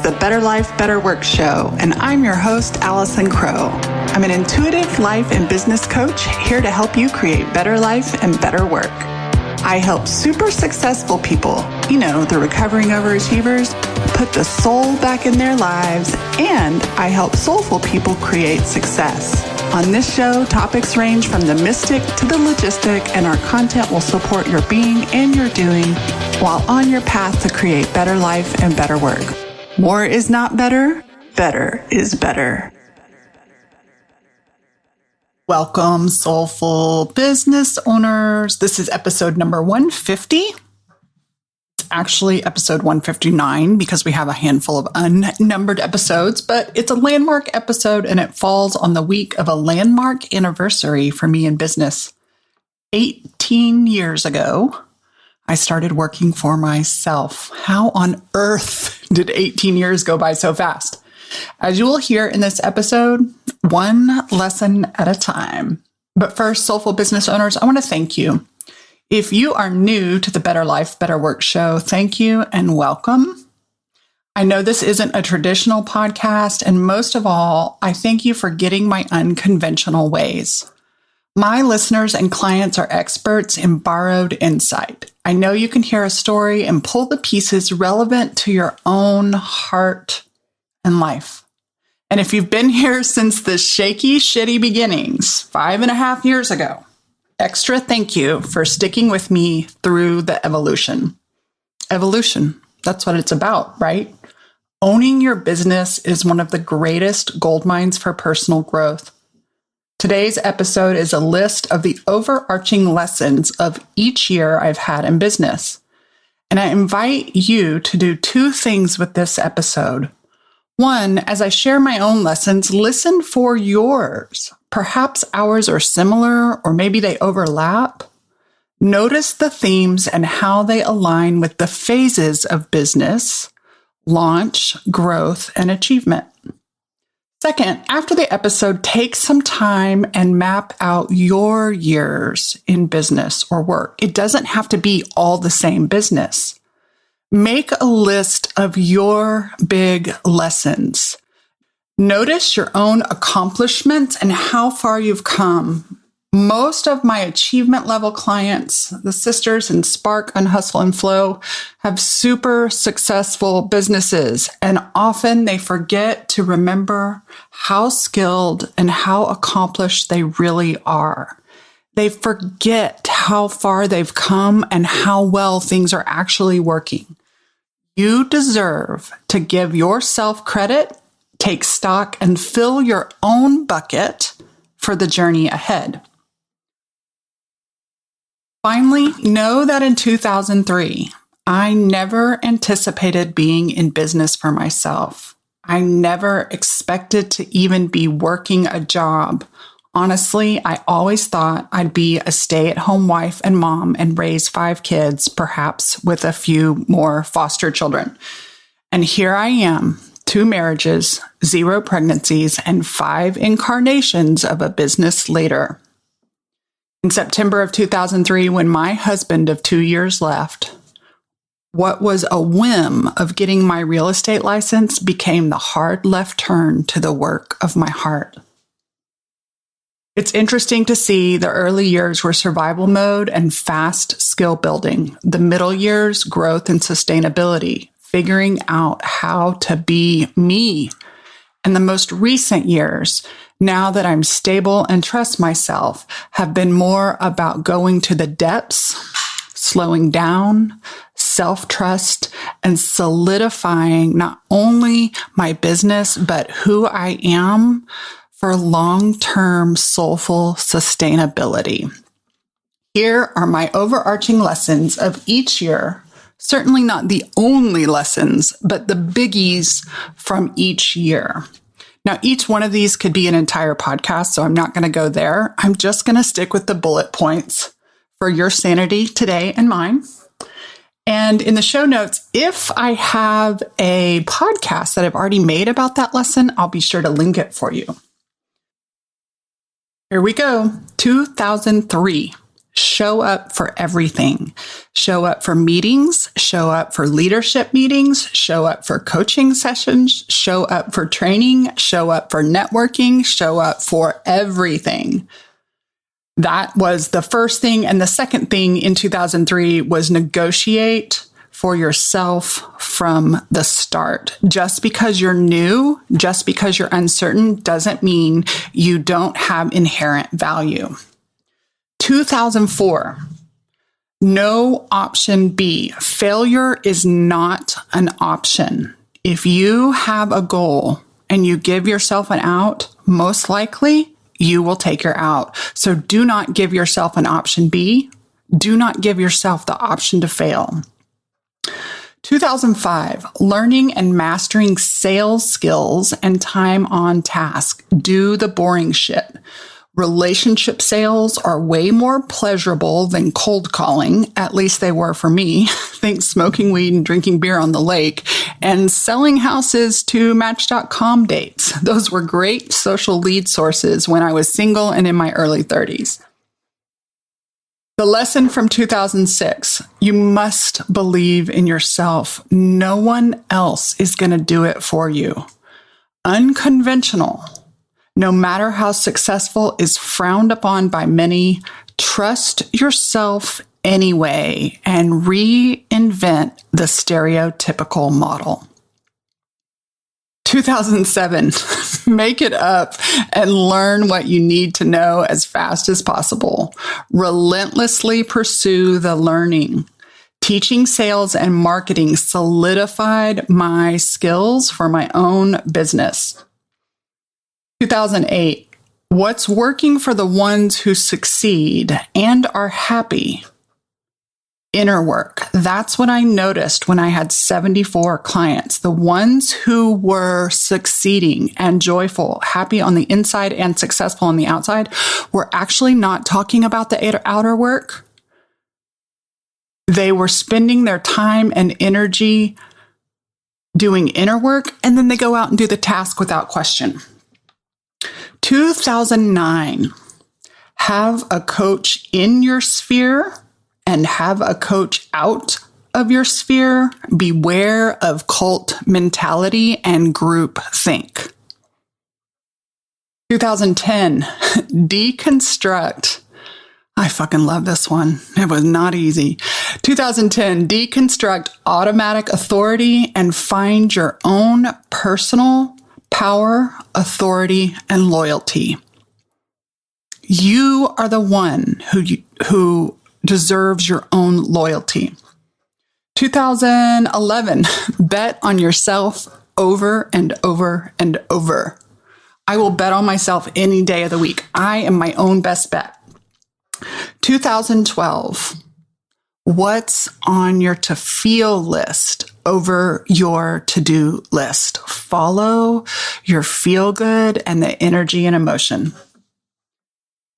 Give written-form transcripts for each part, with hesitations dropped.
the Better Life, Better Work show, and I'm your host, Allison Crow. I'm an intuitive life and business coach here to help you create better life and better work. I help super successful people, the recovering overachievers, put the soul back in their lives, and I help soulful people create success. On this show, topics range from the mystic to the logistic, and our content will support your being and your doing while on your path to create better life and better work. More is not better. Better is better. Welcome, soulful business owners. This is episode number 150. It's actually episode 159 because we have a handful of unnumbered episodes, but it's a landmark episode and it falls on the week of a landmark anniversary for me in business. 18 years ago, I started working for myself. How on earth did 18 years go by so fast? As you will hear in this episode, one lesson at a time. But first, soulful business owners, I want to thank you. If you are new to the Better Life, Better Work show, thank you and welcome. I know this isn't a traditional podcast, and most of all, I thank you for getting my unconventional ways. My listeners and clients are experts in borrowed insight. I know you can hear a story and pull the pieces relevant to your own heart and life. And if you've been here since the shaky, shitty beginnings 5.5 years ago, extra thank you for sticking with me through the evolution. Evolution, that's what it's about, right? Owning your business is one of the greatest gold mines for personal growth. Today's episode is a list of the overarching lessons of each year I've had in business. And I invite you to do two things with this episode. One, as I share my own lessons, listen for yours. Perhaps ours are similar, or maybe they overlap. Notice the themes and how they align with the phases of business, launch, growth, and achievement. Second, after the episode, take some time and map out your years in business or work. It doesn't have to be all the same business. Make a list of your big lessons. Notice your own accomplishments and how far you've come. Most of my achievement level clients, the sisters in Spark, Unhustle, and Flow, have super successful businesses, and often they forget to remember how skilled and how accomplished they really are. They forget how far they've come and how well things are actually working. You deserve to give yourself credit, take stock, and fill your own bucket for the journey ahead. Finally, know that in 2003, I never anticipated being in business for myself. I never expected to even be working a job. Honestly, I always thought I'd be a stay-at-home wife and mom and raise 5 kids, perhaps with a few more foster children. And here I am, 2 marriages, 0 pregnancies, and 5 incarnations of a business later. In September of 2003, when my husband of 2 years left, what was a whim of getting my real estate license became the hard left turn to the work of my heart. It's interesting to see the early years were survival mode and fast skill building. The middle years, growth and sustainability, figuring out how to be me. And the most recent years, now that I'm stable and trust myself, have been more about going to the depths, slowing down, self-trust, and solidifying not only my business, but who I am for long-term soulful sustainability. Here are my overarching lessons of each year. Certainly not the only lessons, but the biggies from each year. Now, each one of these could be an entire podcast, so I'm not going to go there. I'm just going to stick with the bullet points for your sanity today and mine. And in the show notes, if I have a podcast that I've already made about that lesson, I'll be sure to link it for you. Here we go. 2003. Show up for everything. Show up for meetings, show up for leadership meetings, show up for coaching sessions, show up for training, show up for networking, show up for everything. That was the first thing. And the second thing in 2003 was negotiate for yourself from the start. Just because you're new, just because you're uncertain, doesn't mean you don't have inherent value. 2004, no option B. Failure is not an option. If you have a goal and you give yourself an out, most likely you will take your out. So do not give yourself an option B. Do not give yourself the option to fail. 2005, learning and mastering sales skills and time on task. Do the boring shit. Relationship sales are way more pleasurable than cold calling. At least they were for me. Think smoking weed and drinking beer on the lake and selling houses to Match.com dates. Those were great social lead sources when I was single and in my early 30s. The lesson from 2006, you must believe in yourself. No one else is going to do it for you. Unconventional. No matter how successful, is frowned upon by many. Trust yourself anyway and reinvent the stereotypical model. 2007, make it up and learn what you need to know as fast as possible. Relentlessly pursue the learning. Teaching sales and marketing solidified my skills for my own business. 2008, what's working for the ones who succeed and are happy? Inner work. That's what I noticed when I had 74 clients. The ones who were succeeding and joyful, happy on the inside and successful on the outside, were actually not talking about the outer work. They were spending their time and energy doing inner work, and then they go out and do the task without question. 2009, have a coach in your sphere and have a coach out of your sphere. Beware of cult mentality and group think. 2010, deconstruct. I fucking love this one. It was not easy. 2010, deconstruct automatic authority and find your own personal power, authority, and loyalty. You are the one who deserves your own loyalty. 2011, bet on yourself over and over and over. I will bet on myself any day of the week. I am my own best bet. 2012, what's on your to feel list over your to-do list? Follow your feel good and the energy and emotion.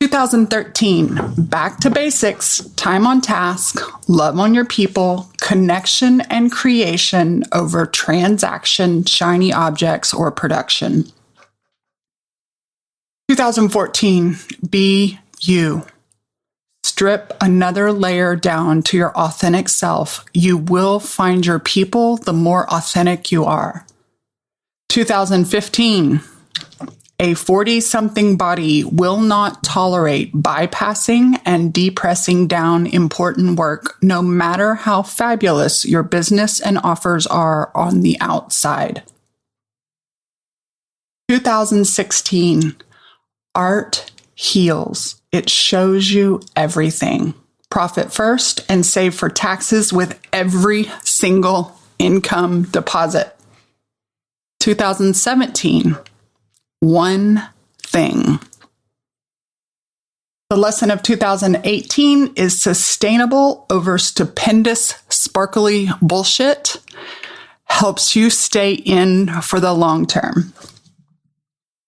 2013, back to basics, time on task, love on your people, connection and creation over transaction, shiny objects, or production. 2014, be you. Strip another layer down to your authentic self. You will find your people the more authentic you are. 2015, a 40-something body will not tolerate bypassing and depressing down important work, no matter how fabulous your business and offers are on the outside. 2016, art heals. It shows you everything. Profit first and save for taxes with every single income deposit. 2017, one thing. The lesson of 2018 is sustainable over stupendous, sparkly bullshit. Helps you stay in for the long term.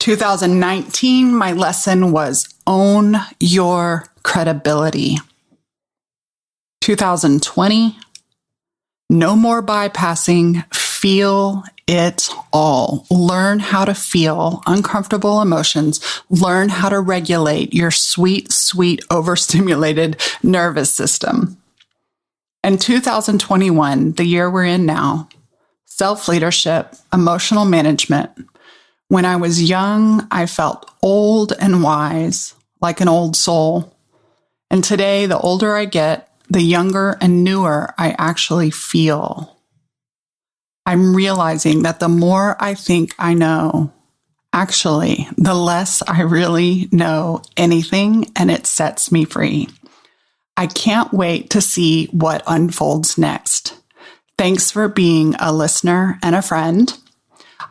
2019, my lesson was own your credibility. 2020, no more bypassing, feel it all. Learn how to feel uncomfortable emotions. Learn how to regulate your sweet, sweet, overstimulated nervous system. In 2021, the year we're in now, self-leadership, emotional management. When I was young, I felt old and wise, like an old soul. And today, the older I get, the younger and newer I actually feel. I'm realizing that the more I think I know, actually, the less I really know anything, and it sets me free. I can't wait to see what unfolds next. Thanks for being a listener and a friend.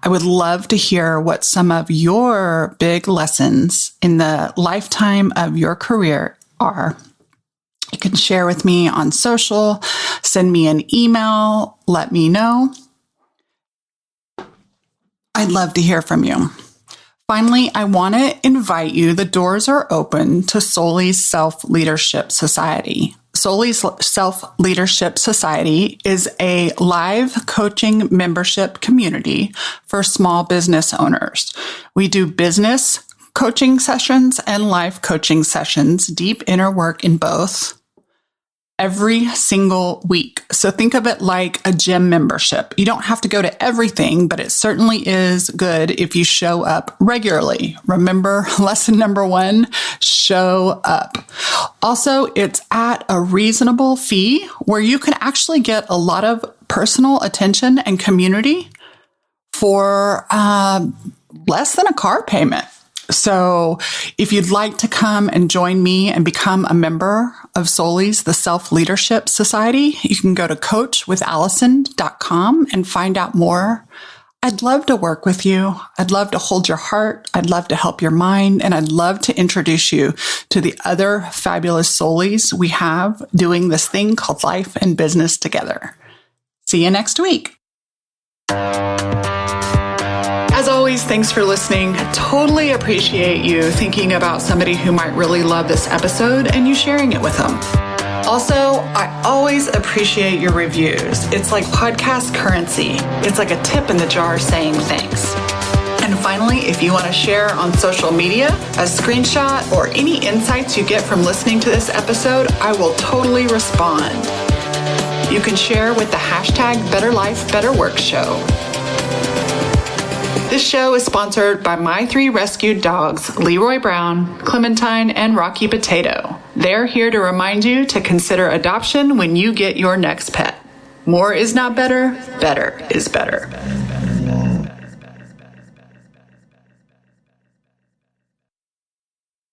I would love to hear what some of your big lessons in the lifetime of your career are. You can share with me on social, send me an email, let me know. I'd love to hear from you. Finally, I want to invite you. The doors are open to Soli's Self-Leadership Society. Soli's Self-Leadership Society is a live coaching membership community for small business owners. We do business coaching sessions and life coaching sessions, deep inner work in both, every single week. So think of it like a gym membership. You don't have to go to everything, but it certainly is good if you show up regularly. Remember, lesson number 1, show up. Also, it's at a reasonable fee where you can actually get a lot of personal attention and community for less than a car payment. So if you'd like to come and join me and become a member of Soli's, the Self-Leadership Society, you can go to coachwithallison.com and find out more. I'd love to work with you. I'd love to hold your heart. I'd love to help your mind. And I'd love to introduce you to the other fabulous Solis we have doing this thing called life and business together. See you next week. As always, thanks for listening. Totally appreciate you thinking about somebody who might really love this episode and you sharing it with them. Also, I always appreciate your reviews. It's like podcast currency. It's like a tip in the jar saying thanks. And finally, if you want to share on social media a screenshot or any insights you get from listening to this episode, I will totally respond. You can share with the hashtag Better Life, Better Work Show. This show is sponsored by my 3 rescued dogs, Leroy Brown, Clementine, and Rocky Potato. They're here to remind you to consider adoption when you get your next pet. More is not better, better is better.